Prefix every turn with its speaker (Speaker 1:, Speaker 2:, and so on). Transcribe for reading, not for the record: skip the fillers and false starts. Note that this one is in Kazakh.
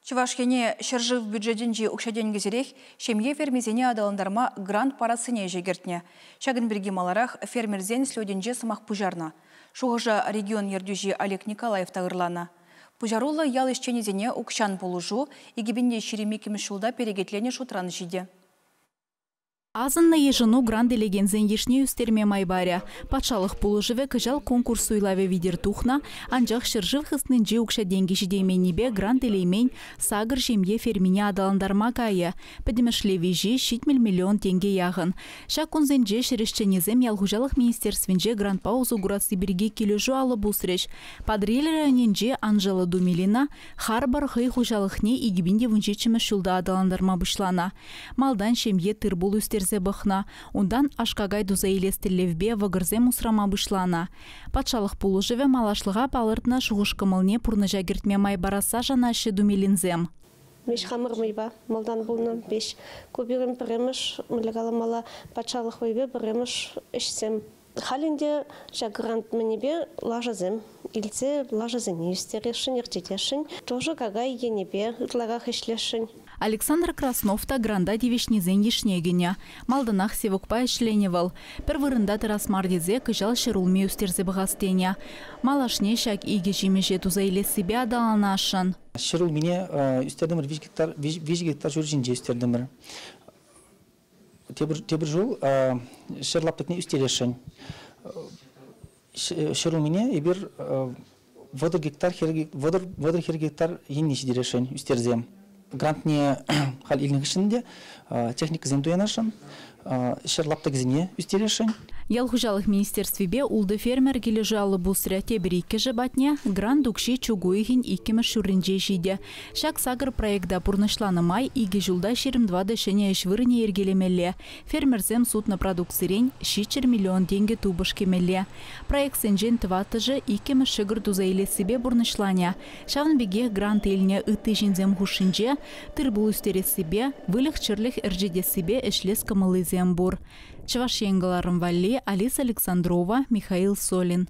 Speaker 1: Чувашкене шыржыв бюджетінже ұқшаден кезерек, шемге фермезене адаландарма грант парасыне жегертіне. Шагын бірге маларақ фермерзен слөденже сымақ пұжарна. Шуғыжа регион ердюжи Олег Николаев тағырлана. Пұжарулы ял ешченезене ұқшан болужу, егебінде шеремекіміз шулда перегетлене шутраны жиде.
Speaker 2: Азынна ежыну грант делегензен ешне үстерме майбаря. Патшалық пулыжыве кыжал конкурс уйлаве видер тухна, анжақ шыржыв хыснынже укша деньги жидейменнебе грант делеймен сагыр жемге фермине адаландарма кайы. Пәдемішлеве же 70 миллион тенге яғын. Шакунзенже шерешченезем ялғужалық министерственже грант паузу гурасы бірге кележу алы бұсыреш. Падрелі районенже Анжела Думилина харбар хый хужалықне игібінде вүнжечімі шулда адаландарма бұшлана. Малдан шемге тырбул үстер бахна, ундан ашкагай дузаилестелевбе вагырзе мусрама бышлана. Патшалық пулыжыве малашлыға палыртна шуғышкымылне пурны жагертме майбараса жана Думилинзем.
Speaker 3: Беш хамыр майба, малдан булны беш көбірін біреміш, мүлігаламала патшалық вайбе біреміш ішсем. Халінде жагрант менебе лажазем, илце лажазене үстерешін, ертетешін, тоже кагай енебе үтлағақ ішлешін.
Speaker 2: Александр Краснов та гранда девишнезен ешнегене. Малданах севокпа ішленевал. Пір вырында тарасмардезе кыжал шырулме үстерзе бұғастене. Малашне шак иге жемеше тузайле себе адаланашын.
Speaker 4: Шырул мене үстердімір 5 гектар жүржінже үстердімір. Тебір жол шырлаптықне үстерешін. Шырул мене ебір водар хер гектар еннеші дерешін үстерзем. Грантне хал илнің ішінде техника земтуянашын, шырлаптық зіне үстерешін.
Speaker 2: Ялғужалық министерствебе улды фермер кележі алы бұсыря тебір 2 жабатне грант үкші чугуйхин 2 шүрінже жиде. Шак сагыр проектда пұрнышланы май 2 жылда 22 дешене ішвырыне ергелемелі. Фермерзем сутны продукцирен 6 миллион тенге тубыш кемелі. Проект сенжен тватыжы 2 шыгыр тузайле себе бұрнышланя. Шавын беге грант еліне үтті жинзем хушинже, тырбул үстере себе, вылық чырлық әржеде себе әшлес кымылы зембур. Чуваш Валли, Алиса Александрова, Михаил Солин.